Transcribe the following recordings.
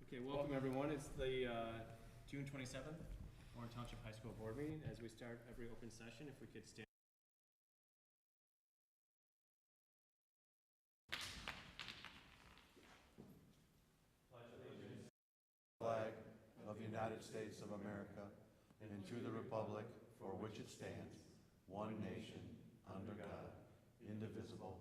Okay, welcome everyone. It's the June 27th Warren Township High School Board meeting. As we start every open session, if we could stand. Flag of the United States of America and to the republic for which it stands, one nation, under God, indivisible.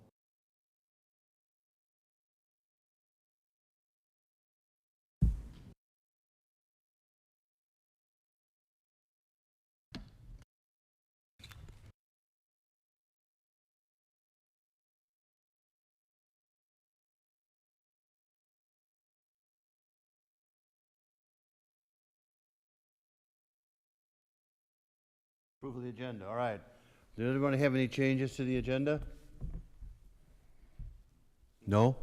Approval of the agenda. All right. Did anyone have any changes to the agenda? No?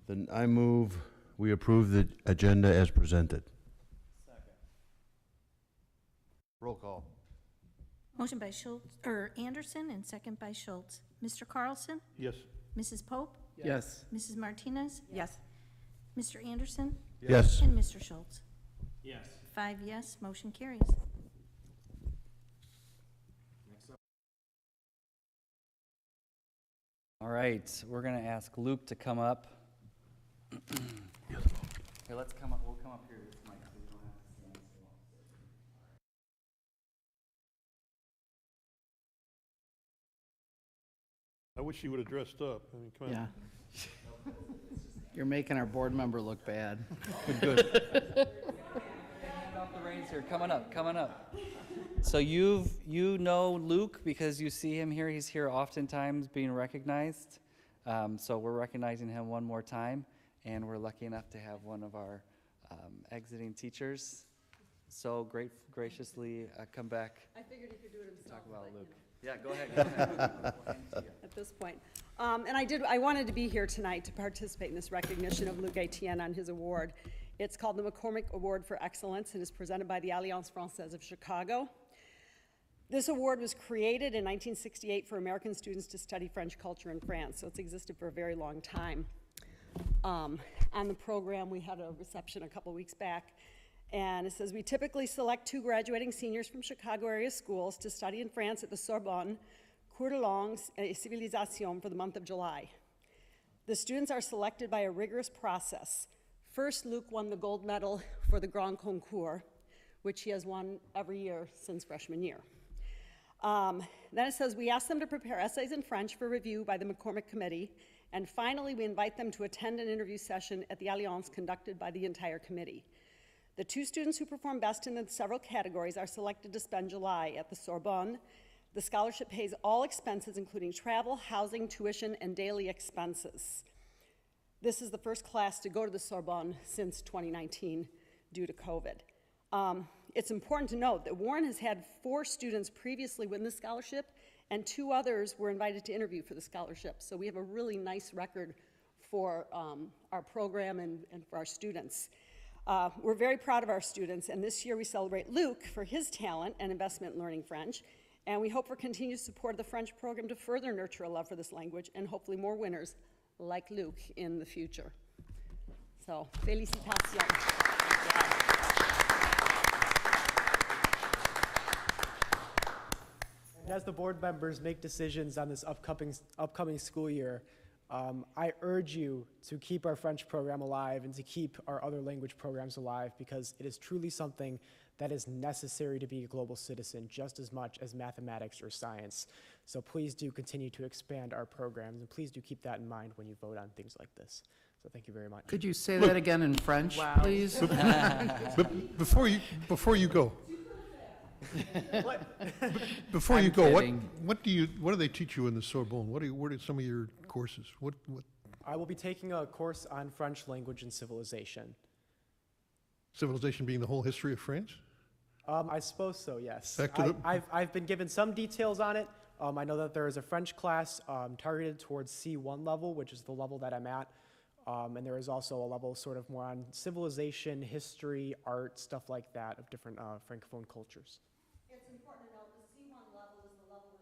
Then I move we approve the agenda as presented. Second. Roll call. Motion by Schultz, or Anderson, and second by Schultz. Mr. Carlson? Yes. Mrs. Pope? Yes. Mrs. Martinez? Yes. Mr. Anderson? Yes. And Mr. Schultz? Yes. 5 yes, motion carries. Next up. All right, we're going to ask Luke to come up. Here, let's come up. We'll come up here to this mic so you don't have to stand so long. I wish you would have dressed up. I mean, come on. Yeah. You're making our board member look bad. Hand off the reins here. Coming up. So you know Luke because you see him here. He's here oftentimes being recognized. So we're recognizing him one more time, and we're lucky enough to have one of our exiting teachers so graciously come back. I figured he could do it himself. Talk about but, Luke. you know, Yeah, go ahead. We'll hand it to you. at this point. And I wanted to be here tonight to participate in this recognition of Luc Etienne on his award. It's called the McCormick Award for Excellence and is presented by the Alliance Française of Chicago. This award was created in 1968 for American students to study French culture in France, so it's existed for a very long time. On the program, we had a reception a couple weeks back, and it says, we typically select 2 graduating seniors from Chicago area schools to study in France at the Sorbonne, Cours de Langue et Civilisation for the month of July. The students are selected by a rigorous process. First, Luc won the gold medal for the Grand Concours, which he has won every year since freshman year. Then it says, we ask them to prepare essays in French for review by the McCormick Committee. And finally, we invite them to attend an interview session at the Alliance conducted by the entire committee. The 2 students who perform best in the several categories are selected to spend July at the Sorbonne. The scholarship pays all expenses, including travel, housing, tuition, and daily expenses. This is the first class to go to the Sorbonne since 2019 due to COVID. It's important to note that Warren has had 4 students previously win the scholarship, and 2 others were invited to interview for the scholarship. So we have a really nice record for our program and for our students. We're very proud of our students, and this year we celebrate Luc for his talent and investment in learning French, and we hope for continued support of the French program to further nurture a love for this language and hopefully more winners like Luc in the future. So, félicitations. And as the board members make decisions on this upcoming school year, I urge you to keep our French program alive and to keep our other language programs alive, because it is truly something that is necessary to be a global citizen just as much as mathematics or science. So please do continue to expand our programs, and please do keep that in mind when you vote on things like this. So thank you very much. Could you say that again in French, please? But before you go, before you go, kidding. what do they teach you in the Sorbonne? What are some of your courses? What? I will be taking a course on French language and civilization. Civilization being the whole history of France? I suppose so, yes. Back to the- I've been given some details on it. I know that there is a French class targeted towards C1 level, which is the level that I'm at. And there is also a level sort of more on civilization, history, art, stuff like that of different Francophone cultures. It's important to note the C1 level is the level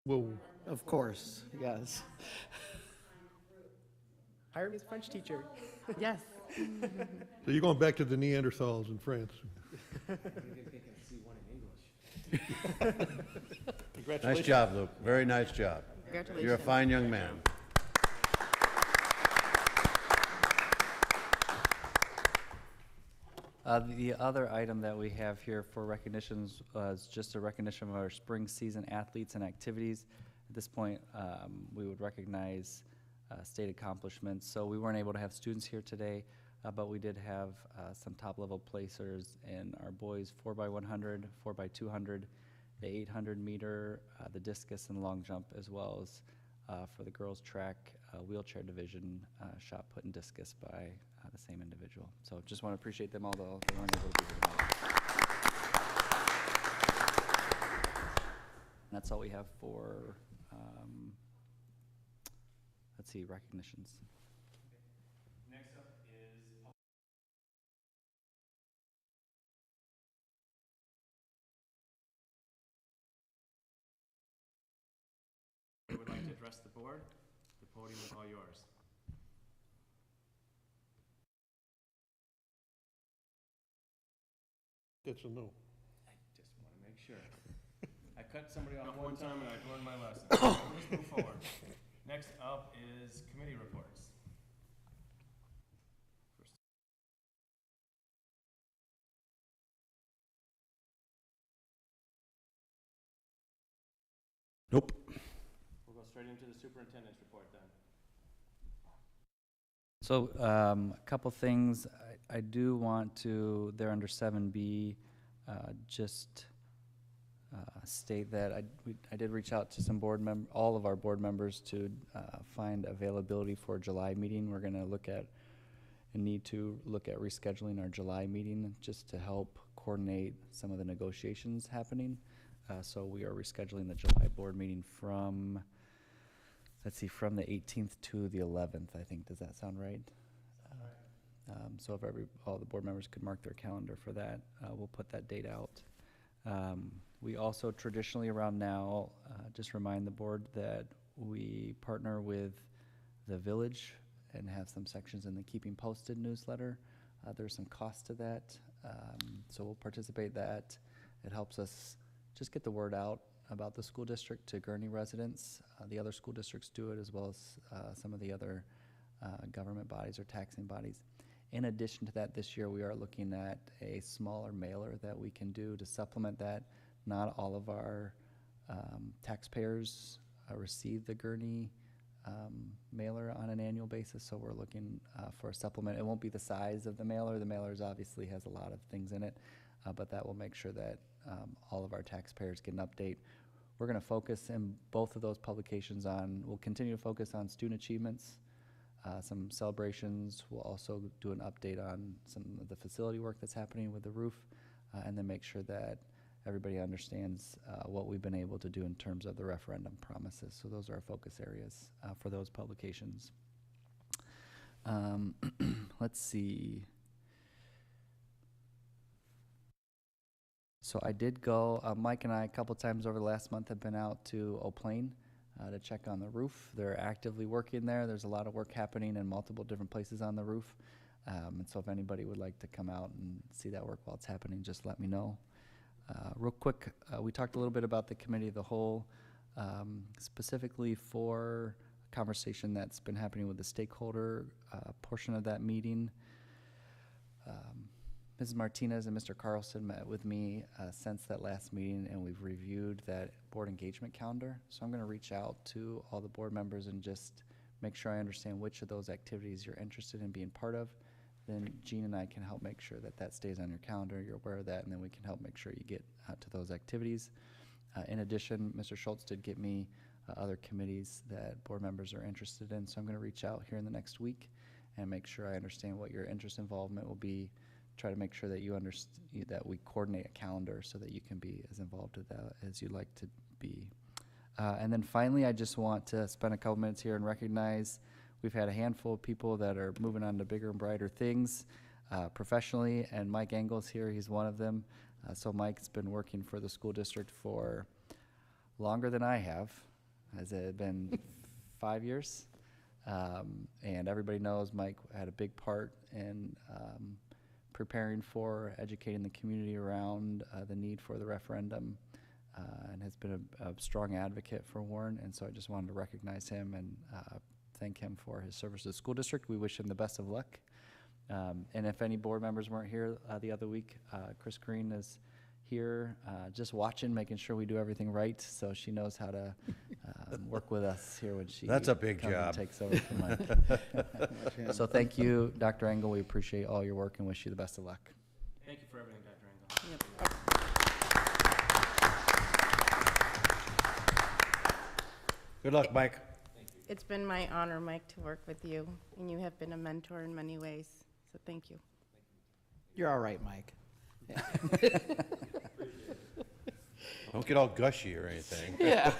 Whoa. Of course, yes. Hire me as a French teacher. Yes. So you're going back to the Neanderthals in France. Nice job, Luke. Very nice job. Congratulations. You're a fine young man. The other item that we have here for recognitions is just a recognition of our spring season athletes and activities. At this point, we would recognize state accomplishments. So we weren't able to have students here today, but we did have some top-level placers in our boys 4x100, 4x200, the 800 meter, the discus and long jump, as well as for the girls track wheelchair division, shot put and discus by the same individual. So just want to appreciate them, although they weren't able to be here tonight. And that's all we have for, let's see, recognitions. Next up is who would like to address the board. The podium is all yours. That's a no. I just want to make sure. I cut somebody off one time and I learned my lesson. Let's move forward. Next up is committee reports. Nope. We'll go straight into the superintendent's report then. So a couple things. I do want to, they're under 7B, just state that I did reach out to some all of our board members to find availability for a July meeting. We're going to look at and need to look at rescheduling our July meeting just to help coordinate some of the negotiations happening. So we are rescheduling the July board meeting from, let's see, from the 18th to the 11th, I think. Does that sound right? So if all the board members could mark their calendar for that, we'll put that date out. We also traditionally around now, just remind the board that we partner with the village and have some sections in the Keeping Posted newsletter. There's some cost to that, so we'll participate that. It helps us just get the word out about the school district to Gurnee residents. The other school districts do it, as well as some of the other government bodies or taxing bodies. In addition to that, this year we are looking at a smaller mailer that we can do to supplement that. Not all of our taxpayers receive the Gurnee mailer on an annual basis, so we're looking for a supplement. It won't be the size of the mailer. The mailer obviously has a lot of things in it, but that will make sure that all of our taxpayers get an update. We're going to focus in both of those publications on, we'll continue to focus on student achievements, some celebrations. We'll also do an update on some of the facility work that's happening with the roof, and then make sure that everybody understands what we've been able to do in terms of the referendum promises. So those are our focus areas for those publications. Let's see. So I did go, Mike and I a couple times over the last month have been out to Eau Plaine to check on the roof. They're actively working there. There's a lot of work happening in multiple different places on the roof. And so if anybody would like to come out and see that work while it's happening, just let me know. Real quick, we talked a little bit about the committee of the whole, specifically for a conversation that's been happening with the stakeholder portion of that meeting. Mrs. Martinez and Mr. Carlson met with me since that last meeting, and we've reviewed that board engagement calendar. So I'm going to reach out to all the board members and just make sure I understand which of those activities you're interested in being part of. Then Jean and I can help make sure that that stays on your calendar, you're aware of that, and then we can help make sure you get out to those activities. In addition, Mr. Schultz did get me other committees that board members are interested in, so I'm going to reach out here in the next week and make sure I understand what your interest involvement will be, try to make sure that you understand that we coordinate a calendar so that you can be as involved with that as you'd like to be. And then finally, I just want to spend a couple minutes here and recognize we've had a handful of people that are moving on to bigger and brighter things professionally, and Mike Engel's here, he's one of them. So Mike's been working for the school district for longer than I have. Has it been 5 years? And everybody knows Mike had a big part in preparing for, educating the community around the need for the referendum, and has been a strong advocate for Warren. And so I just wanted to recognize him and thank him for his service to the school district. We wish him the best of luck. And if any board members weren't here the other week, Chris Green is here just watching, making sure we do everything right. So she knows how to work with us here when she That's a big comes and job. takes over from Mike. So thank you, Dr. Engel. We appreciate all your work and wish you the best of luck. Thank you for everything, Dr. Engel. Good luck, Mike. It's been my honor, Mike, to work with you, and you have been a mentor in many ways, so thank you. You're all right, Mike. Don't get all gushy or anything. Yeah.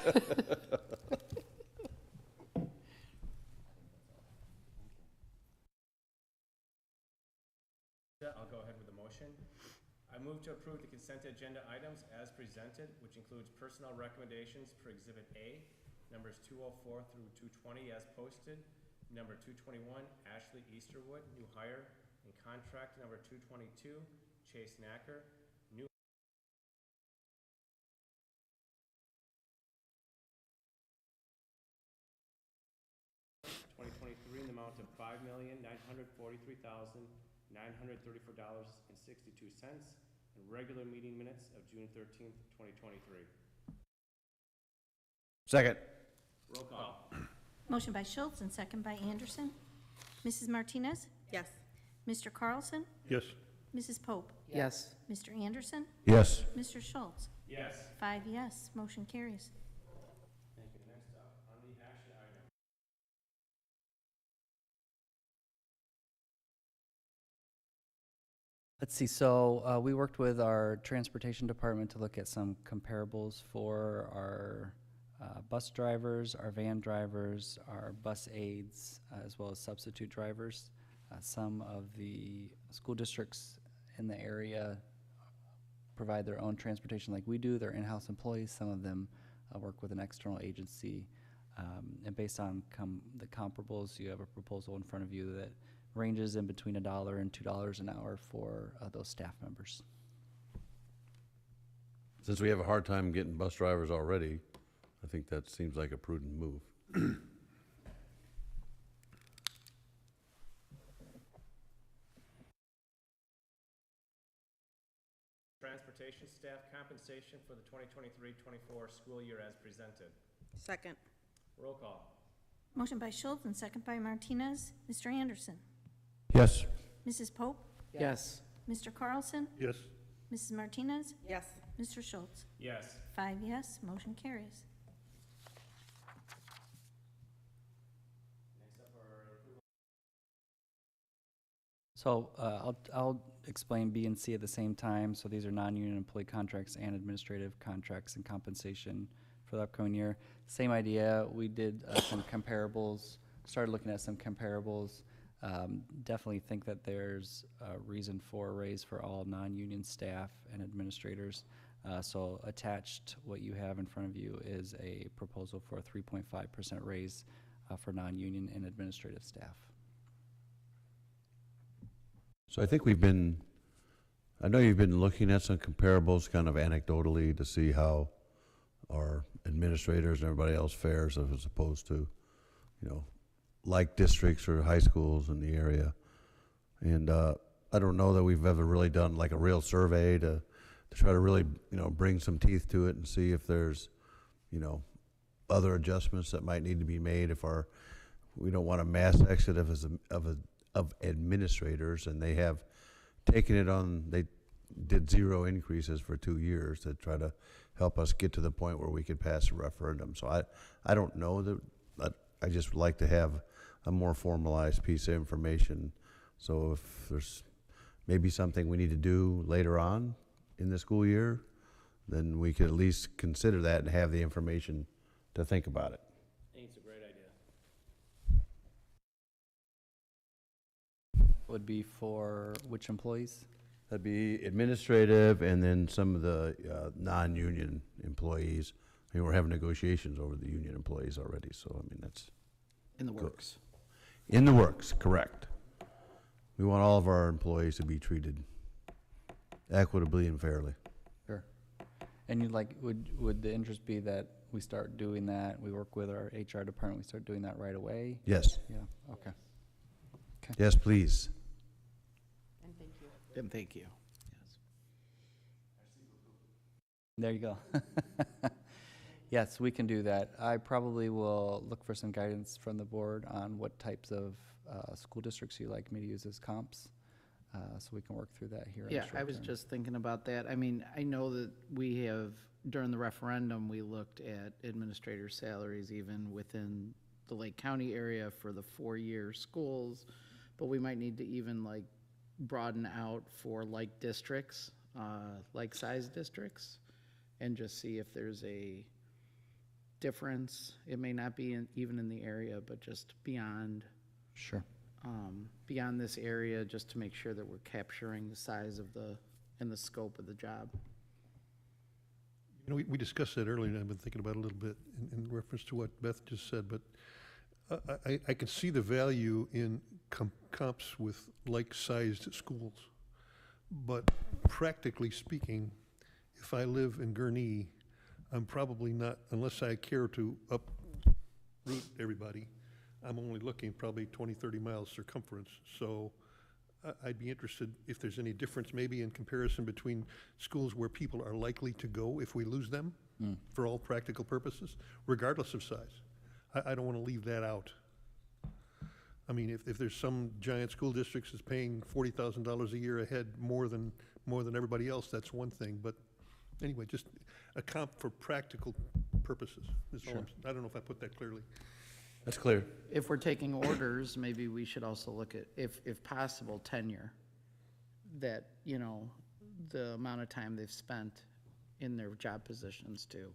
I'll go ahead with the motion. I move to approve the consent agenda items as presented, which includes personnel recommendations for Exhibit A, numbers 204 through 220 as posted, number 221, Ashley Easterwood, new hire, and contract number 222, Chase Knacker, new 2023 in the amount of $5,943,934.62, and regular meeting minutes of June 13th, 2023. Second. Roll call. Motion by Schultz and second by Anderson. Mrs. Martinez? Yes. Mr. Carlson? Yes. Mrs. Pope? Yes. Mr. Anderson? Yes. Mr. Schultz? Yes. 5 yes, motion carries. Thank you. Next up, on the action item. Let's see, so we worked with our transportation department to look at some comparables for our bus drivers, our van drivers, our bus aides, as well as substitute drivers. Some of the school districts in the area provide their own transportation like we do. They're in-house employees. Some of them work with an external agency. And based on the comparables, you have a proposal in front of you that ranges in between $1 and $2 an hour for those staff members. Since we have a hard time getting bus drivers already, I think that seems like a prudent move. Transportation staff compensation for the 2023-24 school year as presented. Second. Roll call. Motion by Schultz and second by Martinez. Mr. Anderson? Yes. Mrs. Pope? Yes. Mr. Carlson? Yes. Mrs. Martinez? Yes. Mr. Schultz? Yes. 5 yes, motion carries. Next up are approval. So I'll explain B and C at the same time. So these are non-union employee contracts and administrative contracts and compensation for the upcoming year. Same idea. We did some comparables, started looking at some comparables. Definitely think that there's a reason for a raise for all non-union staff and administrators. So attached, what you have in front of you is a proposal for a 3.5% raise for non-union and administrative staff. So I think I know you've been looking at some comparables kind of anecdotally to see how our administrators and everybody else fares as opposed to, like districts or high schools in the area. And I don't know that we've ever really done like a real survey to try to really, bring some teeth to it and see if there's, other adjustments that might need to be made if we don't want a mass exit of administrators, and they have taken it on, they did 0 increases for 2 years to try to help us get to the point where we could pass a referendum. So I don't know that, I just would like to have a more formalized piece of information. So if there's maybe something we need to do later on in the school year, then we could at least consider that and have the information to think about it. I think it's a great idea. Would be for which employees? That'd be administrative and then some of the non-union employees. I mean, we're having negotiations over the union employees already, so I mean, that's In the Good. works. In the works, correct. We want all of our employees to be treated equitably and fairly. Sure. And you'd like, would the interest be that we start doing that, we work with our HR department, we start doing that right away? Yes, Yeah, okay. yes, please. And thank you. There you go. Yes, we can do that. I probably will look for some guidance from the board on what types of school districts you like me to use as comps, so we can work through that here in the Yeah, I short was term. just thinking about that. I mean, I know that we have, during the referendum, we looked at administrator salaries even within the Lake County area for the 4-year schools, but we might need to even like broaden out for like districts, like size districts, and just see if there's a difference. It may not be even in the area, but just beyond Sure. beyond this area, just to make sure that we're capturing the size of and the scope of the job. You know, we discussed that earlier, and I've been thinking about it a little bit in reference to what Beth just said, but I can see the value in comps with like-sized schools. But practically speaking, if I live in Gurnee, I'm probably not, unless I care to uproot everybody, I'm only looking probably 20, 30 miles circumference. So I'd be interested if there's any difference maybe in comparison between schools where people are likely to go if we lose them, for all practical purposes, regardless of size. I don't want to leave that out. I mean, if there's some giant school districts that's paying $40,000 a year ahead more than everybody else, that's one thing. But anyway, just a comp for practical purposes is all. I don't know if I put that clearly. That's clear. If we're taking orders, maybe we should also look at, if possible, tenure. That, you know, the amount of time they've spent in their job positions too.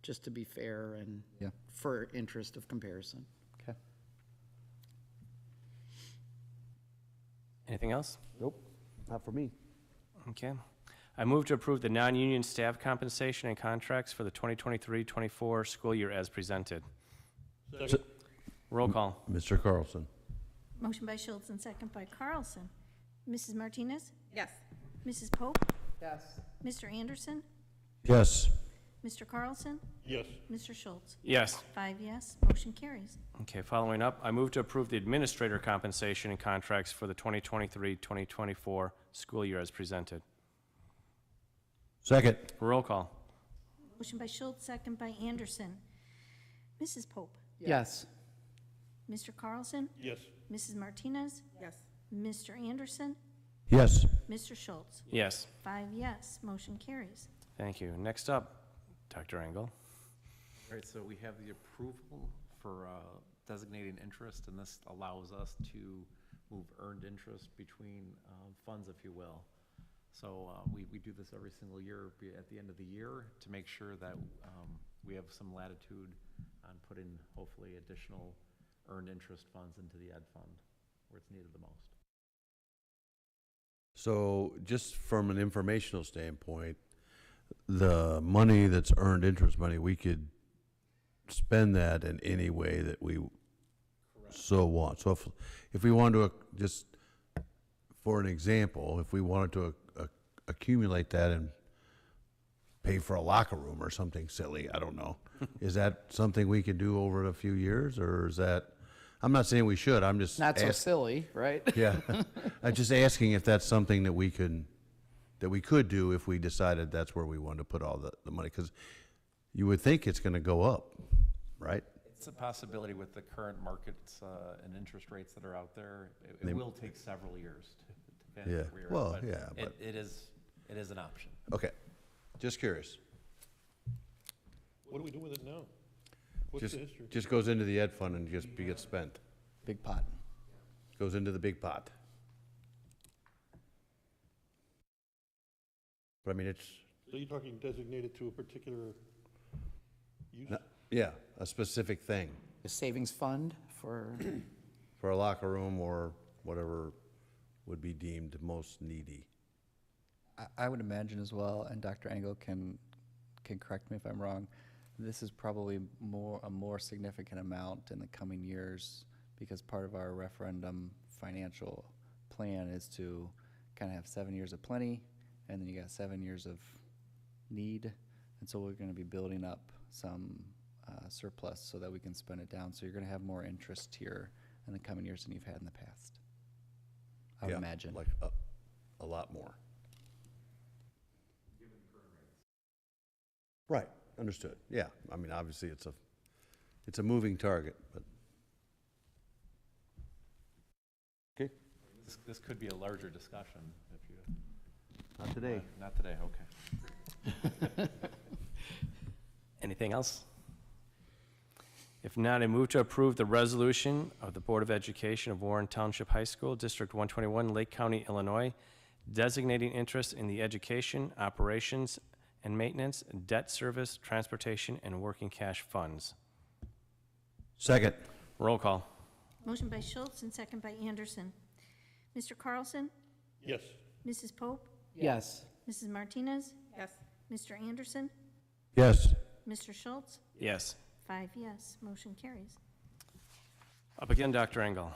Just to be fair and Yeah. for interest of comparison. Okay. Anything else? Nope, not for me. Okay. I move to approve the non-union staff compensation and contracts for the 2023-24 school year as presented. Roll call. Mr. Carlson? Motion by Schultz and second by Carlson. Mrs. Martinez? Yes. Mrs. Pope? Yes. Mr. Anderson? Yes. Mr. Carlson? Yes. Mr. Schultz? Yes. 5 yes, motion carries. Okay, following up, I move to approve the administrator compensation and contracts for the 2023-2024 school year as presented. Second? Roll call. Motion by Schultz, second by Anderson. Mrs. Pope? Yes. Mr. Carlson? Yes. Mrs. Martinez? Yes. Mr. Anderson? Yes. Mr. Schultz? Yes. 5 yes, motion carries. Thank you. Next up, Dr. Engel. All right, so we have the approval for designating interest, and this allows us to move earned interest between funds, if you will. So we do this every single year at the end of the year to make sure that we have some latitude on putting hopefully additional earned interest funds into the ed fund where it's needed the most. So just from an informational standpoint, the money that's earned interest money, we could spend that in any way that we so want. So if we wanted to, just for an example, if we wanted to accumulate that and pay for a locker room or something silly, I don't know. Is that something we could do over a few years, or is that, I'm not saying we should, I'm just Not so silly, right? yeah, I'm just asking if that's something that we could do if we decided that's where we wanted to put all the money, because you would think it's going to go up, right? It's a possibility with the current markets and interest rates that are out there. They- It will take several years to finish Yeah, where we are, well, but yeah, but- it is an option. Okay, just curious. What do we do with it now? What's Just the history? just goes into the ed fund and just gets spent. Big pot. Goes into the big pot. But I mean, it's, So you're talking designated to a particular use? yeah, a specific thing A savings fund for, for a locker room or whatever would be deemed most needy. I would imagine as well, and Dr. Engel can correct me if I'm wrong, this is probably a more significant amount in the coming years because part of our referendum financial plan is to kind of have 7 years of plenty, and then you got 7 years of need. And so we're going to be building up some surplus so that we can spend it down. So you're going to have more interest here in the coming years than you've had in the past, I would Yeah, imagine. Like a lot more. Right, understood. Yeah, I mean, obviously, it's a moving target, but. Okay, This could be a larger discussion if you. not today. Not today, okay. Anything else? If not, I move to approve the resolution of the Board of Education of Warren Township High School, District 121, Lake County, Illinois, designating interest in the education, operations, and maintenance, debt service, transportation, and working cash funds. Second. Roll call. Motion by Schultz and second by Anderson. Mr. Carlson? Yes. Mrs. Pope? Yes. Mrs. Martinez? Yes. Mr. Anderson? Yes. Mr. Schultz? Yes. 5 yes, motion carries. Up again, Dr. Engel.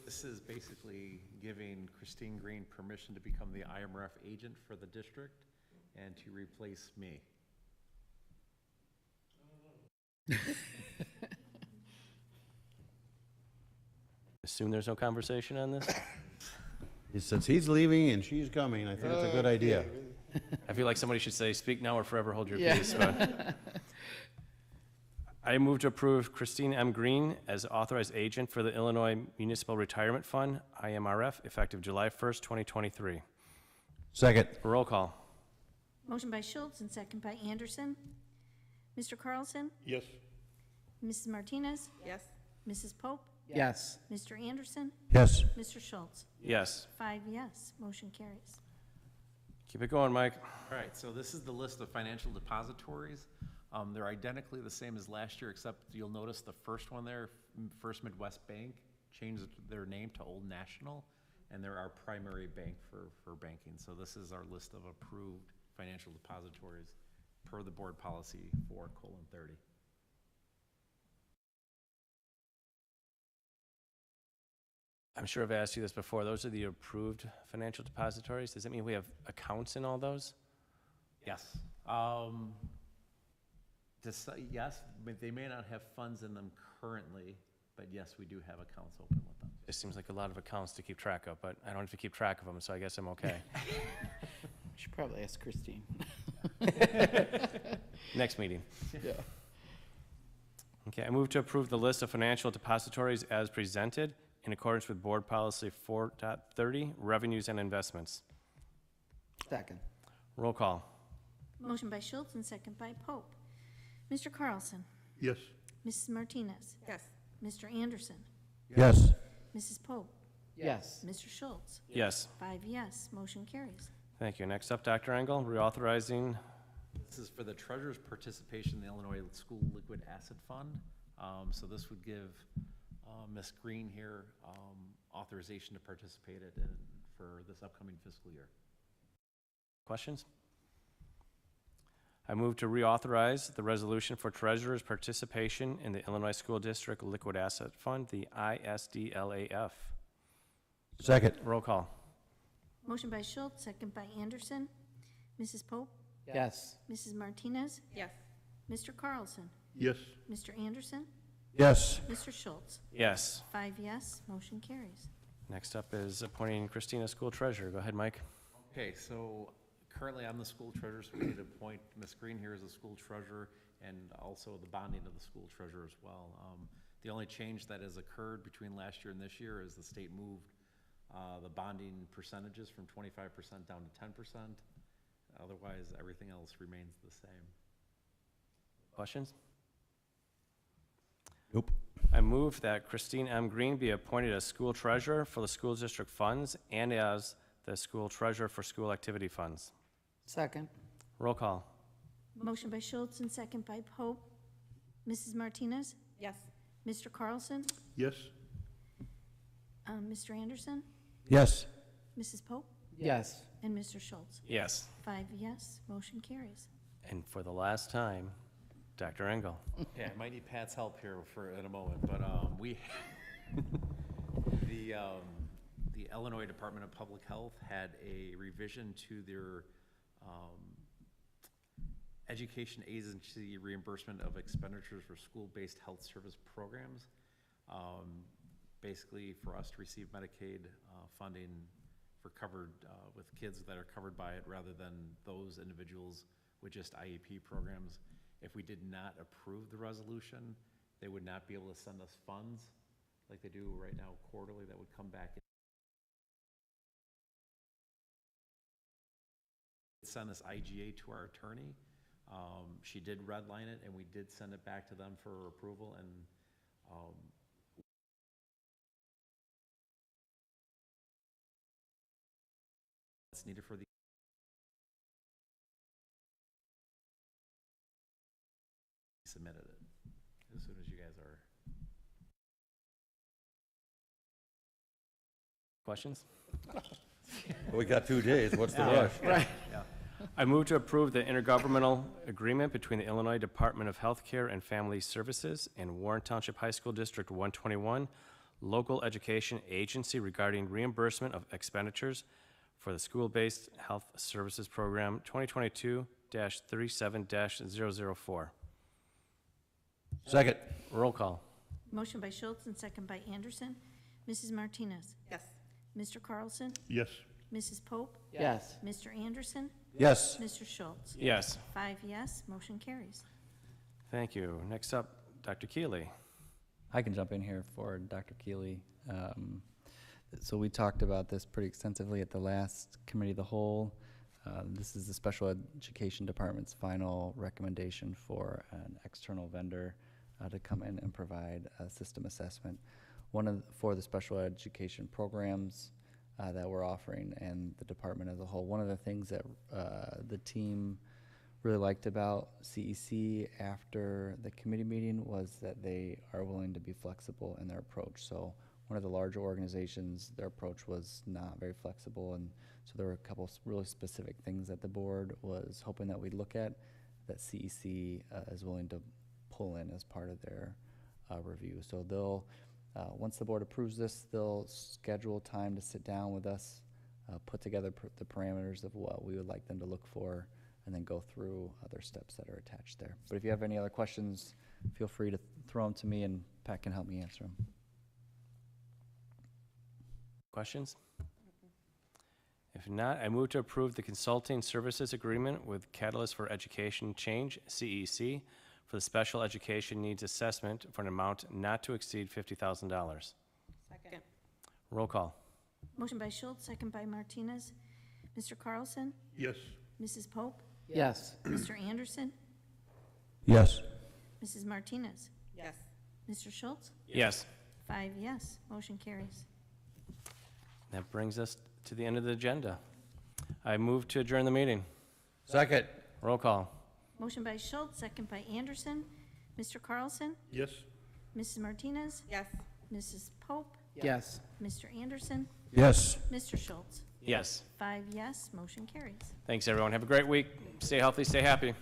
This is basically giving Christine Green permission to become the IMRF agent for the district and to replace me. Assume there's no conversation on this? Since he's leaving and she's coming, I think it's a good idea. I feel like somebody should say, speak now or forever hold your Yeah. peace. But I move to approve Christine M. Green as authorized agent for the Illinois Municipal Retirement Fund, IMRF, effective July 1st, 2023. Second. Roll call. Motion by Schultz and second by Anderson. Mr. Carlson? Yes. Mrs. Martinez? Yes. Mrs. Pope? Yes. Mr. Anderson? Yes. Mr. Schultz? Yes. 5 yes, motion carries. Keep it going, Mike. All right, so this is the list of financial depositories. They're identically the same as last year, except you'll notice the first one there, First Midwest Bank, changed their name to Old National, and they're our primary bank for banking. So this is our list of approved financial depositories per the board policy 4:30. I'm sure I've asked you this before. Those are the approved financial depositories. Does that mean we have accounts in all those? Yes. Yes, but they may not have funds in them currently, but yes, we do have accounts open with them. It seems like a lot of accounts to keep track of, but I don't have to keep track of them, so I guess I'm okay. Should probably ask Christine. Next meeting. Yeah. Okay, I move to approve the list of financial depositories as presented in accordance with Board Policy 4.30, Revenues and Investments. Second. Roll call. Motion by Schultz and second by Pope. Mr. Carlson? Yes. Mrs. Martinez? Yes. Mr. Anderson? Yes. Mrs. Pope? Yes. Mr. Schultz? Yes. 5 yes, motion carries. Thank you. Next up, Dr. Engel, reauthorizing. This is for the treasurer's participation in the Illinois School Liquid Asset Fund. So this would give Ms. Green here authorization to participate for this upcoming fiscal year. Questions? I move to reauthorize the resolution for treasurer's participation in the Illinois School District Liquid Asset Fund, the ISDLAF. Second. Roll call. Motion by Schultz, second by Anderson. Mrs. Pope? Yes. Mrs. Martinez? Yes. Mr. Carlson? Yes. Mr. Anderson? Yes. Mr. Schultz? Yes. 5 yes, motion carries. Next up is appointing Christina school treasurer. Go ahead, Mike. Okay, so currently I'm the school treasurer, so we need to appoint Ms. Green here as a school treasurer and also the bonding of the school treasurer as well. The only change that has occurred between last year and this year is the state moved the bonding percentages from 25% down to 10%. Otherwise, everything else remains the same. Questions? Nope. I move that Christine M. Green be appointed as school treasurer for the school district funds and as the school treasurer for school activity funds. Second. Roll call. Motion by Schultz and second by Pope. Mrs. Martinez? Yes. Mr. Carlson? Yes. Mr. Anderson? Yes. Mrs. Pope? Yes. And Mr. Schultz? Yes. 5 yes, motion carries. And for the last time, Dr. Engel. Yeah, I might need Pat's help here in a moment, but The Illinois Department of Public Health had a revision to their education agency reimbursement of expenditures for school-based health service programs. Basically, for us to receive Medicaid funding for covered, with kids that are covered by it, rather than those individuals with just IEP programs. If we did not approve the resolution, they would not be able to send us funds like they do right now quarterly that would come back. Send this IGA to our attorney. She did redline it, and we did send it back to them for approval, and it's needed for the submitted it as soon as you guys are. Questions? We got 2 days, what's the Yeah. rush? Right. I move to approve the intergovernmental agreement between the Illinois Department of Healthcare and Family Services and Warren Township High School District 121 Local Education Agency regarding reimbursement of expenditures for the School-Based Health Services Program 2022-37-004. Second. Roll call. Motion by Schultz and second by Anderson. Mrs. Martinez? Yes. Mr. Carlson? Yes. Mrs. Pope? Yes. Mr. Anderson? Yes. Mr. Schultz? Yes. 5 yes, motion carries. Thank you. Next up, Dr. Keeley. I can jump in here for Dr. Keeley. So we talked about this pretty extensively at the last committee of the whole. This is the Special Education Department's final recommendation for an external vendor to come in and provide a system assessment. For the special education programs that we're offering and the department as a whole. One of the things that the team really liked about CEC after the committee meeting was that they are willing to be flexible in their approach. So one of the larger organizations, their approach was not very flexible, and so there were a couple really specific things that the board was hoping that we'd look at that CEC is willing to pull in as part of their review. So they'll once the board approves this, they'll schedule time to sit down with us, put together the parameters of what we would like them to look for, and then go through other steps that are attached there. But if you have any other questions, feel free to throw them to me, and Pat can help me answer them. Questions? If not, I move to approve the consulting services agreement with Catalyst for Education Change, CEC, for the special education needs assessment for an amount not to exceed $50,000. Second. Roll call. Motion by Schultz, second by Martinez. Mr. Carlson? Yes. Mrs. Pope? Yes. Mr. Anderson? Yes. Mrs. Martinez? Yes. Mr. Schultz? Yes. 5 yes, motion carries. That brings us to the end of the agenda. I move to adjourn the meeting. Second. Roll call. Motion by Schultz, second by Anderson. Mr. Carlson? Yes. Mrs. Martinez? Yes. Mrs. Pope? Yes. Mr. Anderson? Yes. Mr. Schultz? Yes. 5 yes, motion carries. Thanks, everyone. Have a great week. Stay healthy, stay happy.